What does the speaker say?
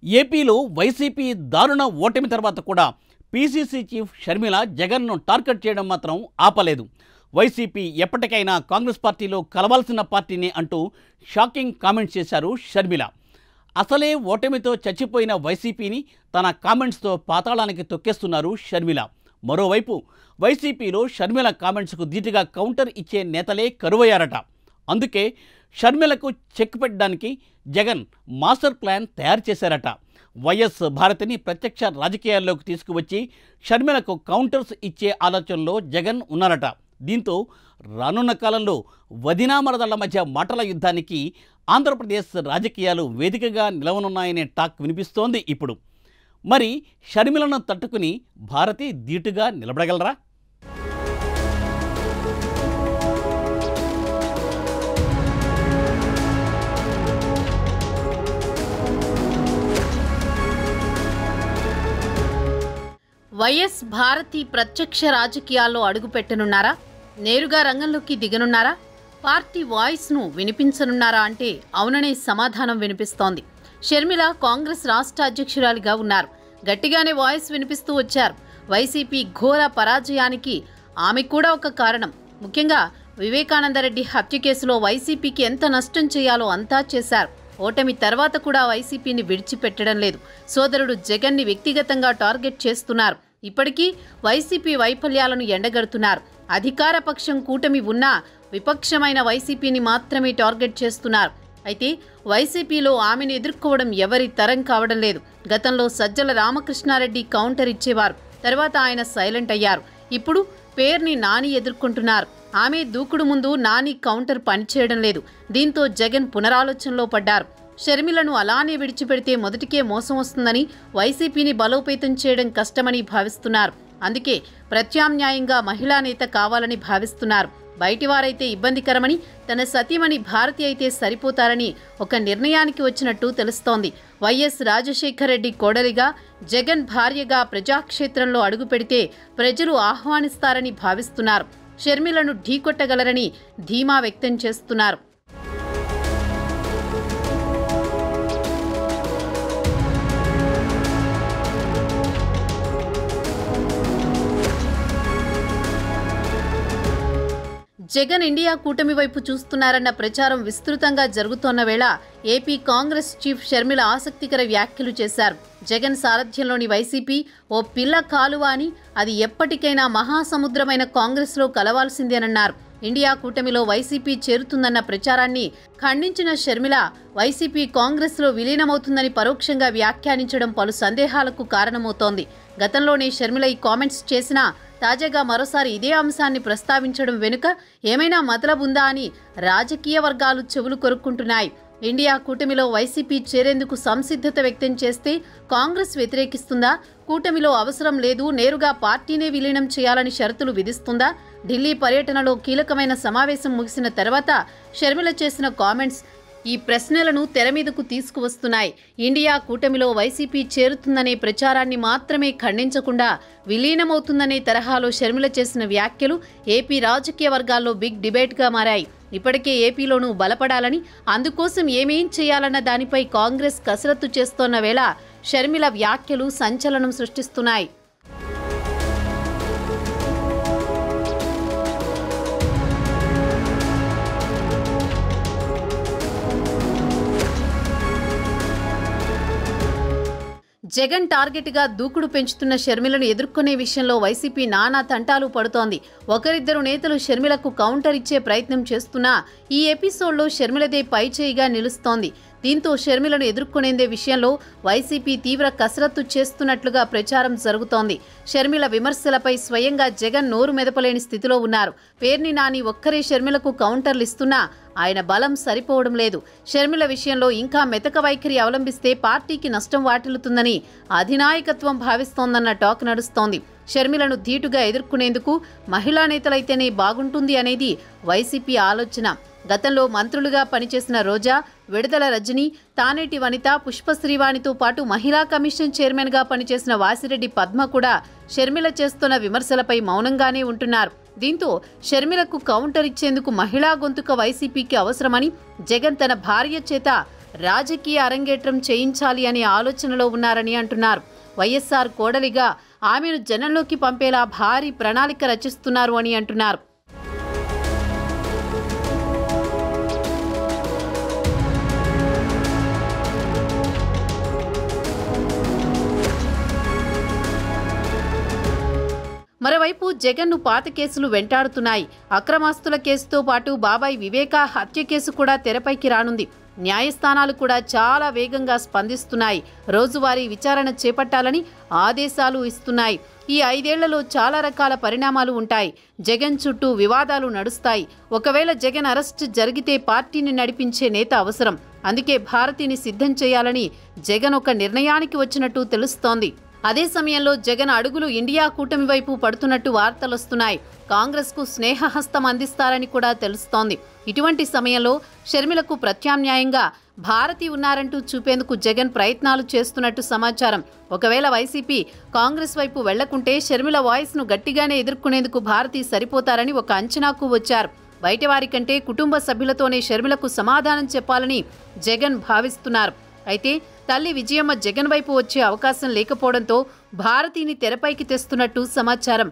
ఏపీలో వైసీపీ దారుణ ఓటమి తర్వాత కూడా పీసీసీ చీఫ్ షర్మిల జగన్ను టార్గెట్ చేయడం మాత్రం ఆపలేదు. వైసీపీ ఎప్పటికైనా కాంగ్రెస్ పార్టీలో కలవాల్సిన పార్టీని అంటూ షాకింగ్ కామెంట్స్ చేశారు షర్మిల. అసలే ఓటమితో చచ్చిపోయిన వైసీపీని తన కామెంట్స్తో పాతాళానికి తొక్కేస్తున్నారు షర్మిల. మరోవైపు వైసీపీలో షర్మిల కామెంట్స్కు ధీటుగా కౌంటర్ ఇచ్చే నేతలే కరువయ్యారట. అందుకే షర్మిలకు చెక్ పెట్టడానికి జగన్ మాస్టర్ ప్లాన్ తయారు చేశారట. వైఎస్ భారతిని ప్రత్యక్ష రాజకీయాల్లోకి తీసుకువచ్చి షర్మిలకు కౌంటర్స్ ఇచ్చే ఆలోచనలో జగన్ ఉన్నారట. దీంతో రానున్న కాలంలో వదినా మరదళ్ల మధ్య మాటల యుద్ధానికి ఆంధ్రప్రదేశ్ రాజకీయాలు వేదికగా నిలవనున్నాయనే టాక్ వినిపిస్తోంది ఇప్పుడు. మరి షర్మిలను తట్టుకుని భారతి ధీటుగా నిలబడగలరా? వైఎస్ భారతి ప్రత్యక్ష రాజకీయాల్లో అడుగుపెట్టనున్నారా? నేరుగా రంగంలోకి దిగనున్నారా? పార్టీ వాయిస్ను వినిపించనున్నారా అంటే అవుననే సమాధానం వినిపిస్తోంది. షర్మిల కాంగ్రెస్ రాష్ట్ర అధ్యక్షురాలిగా ఉన్నారు. గట్టిగానే వాయిస్ వినిపిస్తూ వచ్చారు. వైసీపీ ఘోర పరాజయానికి ఆమె కూడా ఒక కారణం. ముఖ్యంగా వివేకానందరెడ్డి హత్య కేసులో వైసీపీకి ఎంత నష్టం చేయాలో అంతా చేశారు. ఓటమి తర్వాత కూడా వైసీపీని విడిచిపెట్టడం లేదు. సోదరుడు జగన్ని వ్యక్తిగతంగా టార్గెట్ చేస్తున్నారు. ఇప్పటికీ వైసీపీ వైఫల్యాలను ఎండగడుతున్నారు. అధికార పక్షం కూటమి ఉన్నా విపక్షమైన వైసీపీని మాత్రమే టార్గెట్ చేస్తున్నారు. అయితే వైసీపీలో ఆమెను ఎదుర్కోవడం ఎవరి తరం కావడం లేదు. గతంలో సజ్జల రామకృష్ణారెడ్డి కౌంటర్ ఇచ్చేవారు. తర్వాత ఆయన సైలెంట్ అయ్యారు. ఇప్పుడు పేర్ని నాని ఎదుర్కొంటున్నారు. ఆమె దూకుడు ముందు నాని కౌంటర్ పనిచేయడం లేదు. దీంతో జగన్ పునరాలోచనలో పడ్డారు. షర్మిలను అలానే విడిచిపెడితే మొదటికే మోసం వస్తుందని, వైసీపీని బలోపేతం చేయడం కష్టమని భావిస్తున్నారు. అందుకే ప్రత్యామ్నాయంగా మహిళా నేత కావాలని భావిస్తున్నారు. బయటివారైతే ఇబ్బందికరమని, తన సతీమణి భారతి అయితే సరిపోతారని ఒక నిర్ణయానికి వచ్చినట్టు తెలుస్తోంది. వైఎస్ రాజశేఖర రెడ్డి కోడలిగా, జగన్ భార్యగా ప్రజాక్షేత్రంలో అడుగుపెడితే ప్రజలు ఆహ్వానిస్తారని భావిస్తున్నారు. షర్మిలను ఢీకొట్టగలరని ధీమా వ్యక్తం చేస్తున్నారు. జగన్ ఇండియా కూటమి వైపు చూస్తున్నారన్న ప్రచారం విస్తృతంగా జరుగుతోన్న వేళ ఏపీ కాంగ్రెస్ చీఫ్ షర్మిల ఆసక్తికర వ్యాఖ్యలు చేశారు. జగన్ సారథ్యంలోని వైసీపీ ఓ పిల్ల కాలువ అని, అది ఎప్పటికైనా మహాసముద్రమైన కాంగ్రెస్లో కలవాల్సిందేనన్నారు. ఇండియా కూటమిలో వైసీపీ చేరుతుందన్న ప్రచారాన్ని ఖండించిన షర్మిల వైసీపీ కాంగ్రెస్లో విలీనమవుతుందని పరోక్షంగా వ్యాఖ్యానించడం పలు సందేహాలకు కారణమవుతోంది. గతంలోనే షర్మిల ఈ కామెంట్స్ చేసినా తాజాగా మరోసారి ఇదే అంశాన్ని ప్రస్తావించడం వెనుక ఏమైనా మతలబ్ ఉందా అని రాజకీయ వర్గాలు చెవులు కొరుక్కుంటున్నాయి. ఇండియా కూటమిలో వైసీపీ చేరేందుకు సంసిద్ధత వ్యక్తం చేస్తే కాంగ్రెస్ వ్యతిరేకిస్తుందా? కూటమిలో అవసరం లేదు, నేరుగా పార్టీనే విలీనం చేయాలని షరతులు విధిస్తుందా? ఢిల్లీ పర్యటనలో కీలకమైన సమావేశం ముగిసిన తర్వాత షర్మిల చేసిన కామెంట్స్ ఈ ప్రశ్నలను తెరమీదకు తీసుకువస్తున్నాయి. ఇండియా కూటమిలో వైసీపీ చేరుతుందనే ప్రచారాన్ని మాత్రమే ఖండించకుండా విలీనమవుతుందనే తరహాలో షర్మిల చేసిన వ్యాఖ్యలు ఏపీ రాజకీయ వర్గాల్లో బిగ్ డిబేట్గా మారాయి. ఇప్పటికే ఏపీలోనూ బలపడాలని, అందుకోసం ఏమేం చేయాలన్న దానిపై కాంగ్రెస్ కసరత్తు చేస్తోన్న వేళ షర్మిల వ్యాఖ్యలు సంచలనం సృష్టిస్తున్నాయి. జగన్ టార్గెట్గా దూకుడు పెంచుతున్న షర్మిలను ఎదుర్కొనే విషయంలో వైసీపీ నానా తంటాలు పడుతోంది. ఒకరిద్దరు నేతలు షర్మిలకు కౌంటర్ ఇచ్చే ప్రయత్నం చేస్తున్నా ఈ ఎపిసోడ్లో షర్మిలదే పైచేయిగా నిలుస్తోంది. దీంతో షర్మిలను ఎదుర్కొనేందే విషయంలో వైసీపీ తీవ్ర కసరత్తు చేస్తున్నట్లుగా ప్రచారం జరుగుతోంది. షర్మిల విమర్శలపై స్వయంగా జగన్ నోరు మెదపలేని స్థితిలో ఉన్నారు. పేర్ని నాని ఒక్కరే షర్మిలకు కౌంటర్లు ఇస్తున్నా ఆయన బలం సరిపోవడం లేదు. షర్మిల విషయంలో ఇంకా మెతక వైఖరి అవలంబిస్తే పార్టీకి నష్టం వాటిల్లుతుందని అధినాయకత్వం భావిస్తోందన్న టాక్ నడుస్తోంది. షర్మిలను ధీటుగా ఎదుర్కొనేందుకు మహిళా నేతలైతేనే బాగుంటుంది అనేది వైసీపీ ఆలోచన. గతంలో మంత్రులుగా పనిచేసిన రోజా, విడుదల రజని, తానేటి వనిత, పుష్పశ్రీవాణితో పాటు మహిళా కమిషన్ చైర్మన్గా పనిచేసిన వాసిరెడ్డి పద్మ కూడా షర్మిల చేస్తున్న విమర్శలపై మౌనంగానే ఉంటున్నారు. దీంతో షర్మిలకు కౌంటర్ ఇచ్చేందుకు మహిళా గొంతుక వైసీపీకి అవసరమని జగన్ తన భార్య చేత రాజకీయ అరంగేట్రం చేయించాలి అనే ఆలోచనలో ఉన్నారని అంటున్నారు. వైఎస్ఆర్ కోడలిగా ఆమెను జనంలోకి పంపేలా భారీ ప్రణాళిక రచిస్తున్నారు అని అంటున్నారు. మరోవైపు జగన్ను పాత కేసులు వెంటాడుతున్నాయి. అక్రమాస్తుల కేసుతో పాటు బాబాయ్ వివేకా హత్య కేసు కూడా తెరపైకి రానుంది. న్యాయస్థానాలు కూడా చాలా వేగంగా స్పందిస్తున్నాయి. రోజువారీ విచారణ చేపట్టాలని ఆదేశాలు ఇస్తున్నాయి. ఈ 5 ఏళ్లలో చాలా రకాల పరిణామాలు ఉంటాయి. జగన్ చుట్టూ వివాదాలు నడుస్తాయి. ఒకవేళ జగన్ అరెస్ట్ జరిగితే పార్టీని నడిపించే నేత అవసరం. అందుకే భారతిని సిద్ధం చేయాలని జగన్ ఒక నిర్ణయానికి వచ్చినట్టు తెలుస్తోంది. అదే సమయంలో జగన్ అడుగులు ఇండియా కూటమి వైపు పడుతున్నట్టు వార్తలొస్తున్నాయి. కాంగ్రెస్కు స్నేహహస్తం అందిస్తారని కూడా తెలుస్తోంది. ఇటువంటి సమయంలో షర్మిలకు ప్రత్యామ్నాయంగా భారతి ఉన్నారంటూ చూపేందుకు జగన్ ప్రయత్నాలు చేస్తున్నట్టు సమాచారం. ఒకవేళ వైసీపీ కాంగ్రెస్ వైపు వెళ్లకుంటే షర్మిల వాయిస్ను గట్టిగానే ఎదుర్కొనేందుకు భారతి సరిపోతారని ఒక అంచనాకు వచ్చారు. బయటవారి కంటే కుటుంబ సభ్యులతోనే షర్మిలకు సమాధానం చెప్పాలని జగన్ భావిస్తున్నారు. అయితే తల్లి విజయమ్మ జగన్ వైపు వచ్చే అవకాశం లేకపోవడంతో భారతిని తెరపైకి తెస్తున్నట్టు సమాచారం.